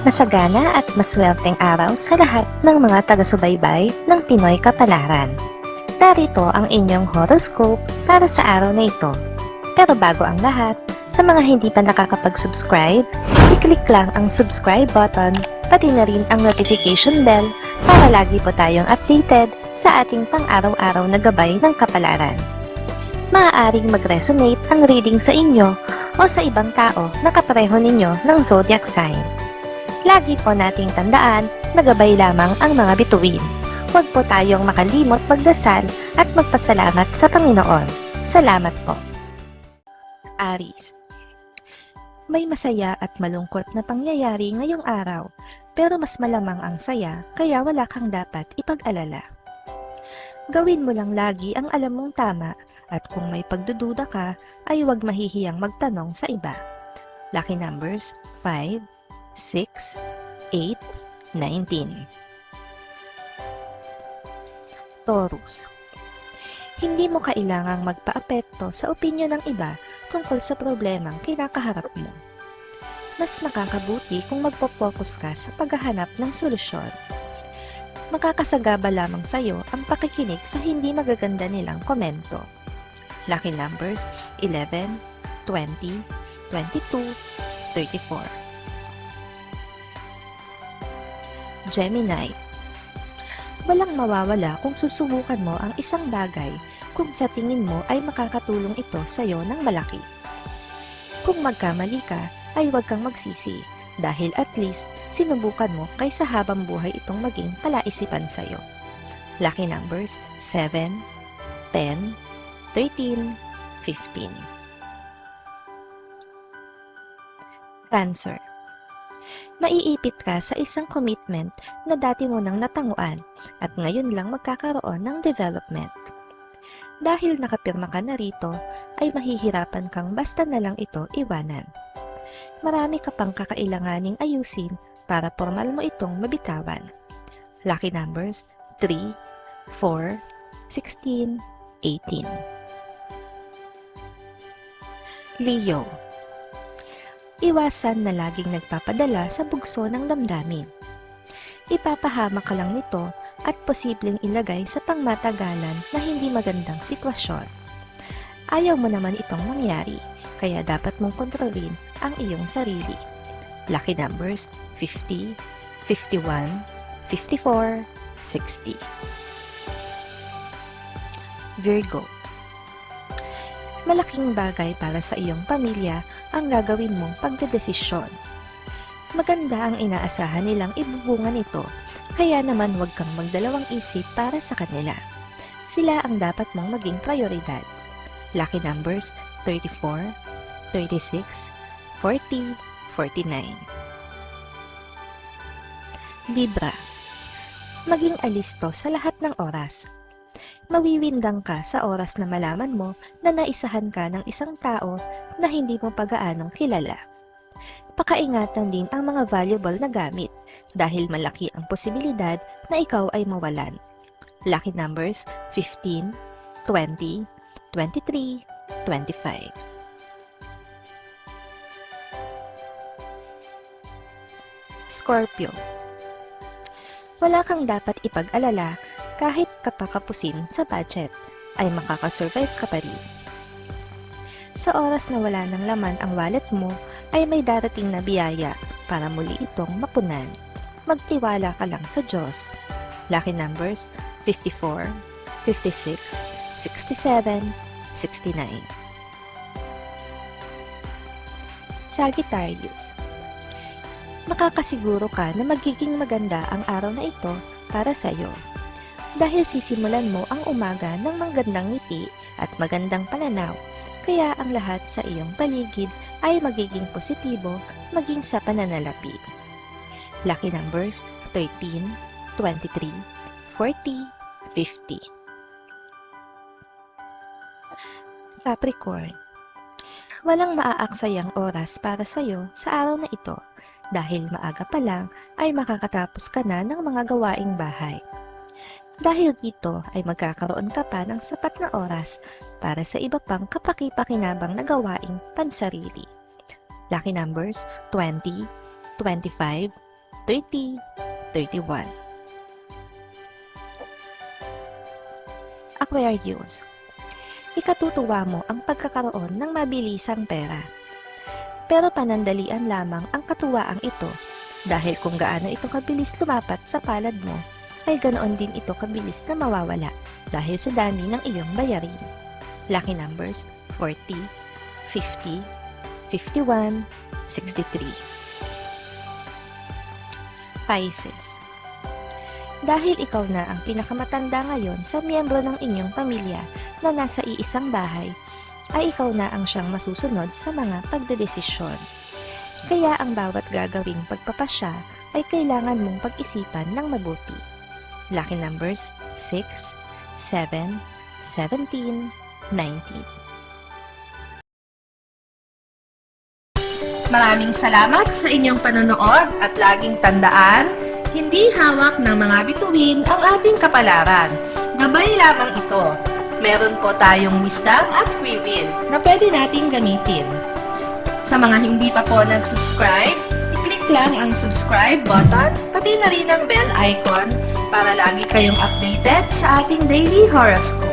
Masagana at maswerteng araw sa lahat ng mga taga-subaybay ng Pinoy Kapalaran. Narito ang inyong horoscope para sa araw na ito. Pero bago ang lahat, sa mga hindi pa nakakapag-subscribe, i-click lang ang subscribe button, pati na rin ang notification bell para lagi po tayong updated sa ating pang-araw-araw na gabay ng kapalaran. Maaaring mag-resonate ang reading sa inyo o sa ibang tao na kapareho ninyo ng zodiac sign. Lagi po nating tandaan na gabay lamang ang mga bituin. Huwag po tayong makalimot magdasal at magpasalamat sa Panginoon. Salamat po. Aries. May masaya at malungkot na pangyayari ngayong araw, pero mas malamang ang saya kaya wala kang dapat ipag-alala. Gawin mo lang lagi ang alam mong tama at kung may pagdududa ka ay huwag mahihiyang magtanong sa iba. Lucky numbers 5, 6, 8, 19. Taurus. Hindi mo kailangang magpaapekto sa opinyon ng iba tungkol sa problemang kinakaharap mo. Mas makakabuti kung magpo-focus ka sa paghahanap ng solusyon. Makakasagaba lamang sa iyo ang pakikinig sa hindi magaganda nilang komento. Lucky numbers 11, 20, 22, 34. Gemini. Walang mawawala kung susubukan mo ang isang bagay kung sa tingin mo ay makakatulong ito sa iyo ng malaki. Kung magkamali ka, ay huwag kang magsisi dahil at least sinubukan mo kaysa habang buhay itong maging palaisipan sa iyo. Lucky numbers 7, 10, 13, 15. Cancer. Maiipit ka sa isang commitment na dati mo nang natanguan at ngayon lang magkakaroon ng development. Dahil nakapirma ka na rito, ay mahihirapan kang basta na lang ito iwanan. Marami ka pang kakailanganing ayusin para formal mo itong mabitawan. Lucky numbers 3, 4, 16, 18. Leo. Iwasan na laging nagpapadala sa bugso ng damdamin. Ipapahama ka lang nito at posibleng ilagay sa pangmatagalan na hindi magandang sitwasyon. Ayaw mo naman itong mangyari, kaya dapat mong kontrolin ang iyong sarili. Lucky numbers 50, 51, 54, 60. Virgo. Malaking bagay para sa iyong pamilya ang gagawin mong pagdedesisyon. Maganda ang inaasahan nilang ibubunga nito, kaya naman huwag kang magdalawang isip para sa kanila. Sila ang dapat mong maging prioridad. Lucky numbers 34, 36, 40, 49. Libra. Maging alisto sa lahat ng oras. Mawiwindang ka sa oras na malaman mo na naisahan ka ng isang tao na hindi mo pagaanong kilala. Pakaingatan din ang mga valuable na gamit dahil malaki ang posibilidad na ikaw ay mawalan. Lucky numbers 15, 20, 23, 25. Scorpio. Wala kang dapat ipag-alala kahit kapakapusin sa budget, ay makakasurvive ka pa rin. Sa oras na wala ng laman ang wallet mo, ay may darating na biyaya para muli itong mapunan. Magtiwala ka lang sa Diyos. Lucky numbers 54, 56, 67, 69. Sagittarius. Makakasiguro ka na magiging maganda ang araw na ito para sa iyo. Dahil sisimulan mo ang umaga ng magandang ngiti at magandang pananaw, kaya ang lahat sa iyong paligid ay magiging positibo maging sa pananalapi. Lucky numbers 13, 23, 40, 50. Capricorn. Walang maaaksayang oras para sa iyo sa araw na ito dahil maaga pa lang ay makakatapos ka na ng mga gawaing bahay. Dahil dito ay magkakaroon ka pa ng sapat na oras para sa iba pang kapaki-pakinabang na gawaing pansarili. Lucky numbers 20, 25, 30, 31. Aquarius, ikatutuwa mo ang pagkakaroon ng mabilisang pera. Pero panandalian lamang ang katuwaang ito dahil kung gaano ito kabilis lumapat sa palad mo, ay ganoon din ito kabilis na mawawala dahil sa dami ng iyong bayarin. Lucky numbers 40, 50, 51, 63. Pisces, dahil ikaw na ang pinakamatanda ngayon sa miyembro ng inyong pamilya na nasa iisang bahay, ay ikaw na ang siyang masusunod sa mga pagdedesisyon. Kaya ang bawat gagawing pagpapasya ay kailangan mong pag-isipan ng mabuti. Lucky numbers 6, 7, 17, 19. Maraming salamat sa inyong panonood at laging tandaan, hindi hawak ng mga bituin ang ating kapalaran. Gabay lamang ito. Meron po tayong wisdom at free will na pwede nating gamitin. Sa mga hindi pa po nag-subscribe, i-click lang ang subscribe button, pati na rin ang bell icon para lagi kayong updated sa ating daily horoscope.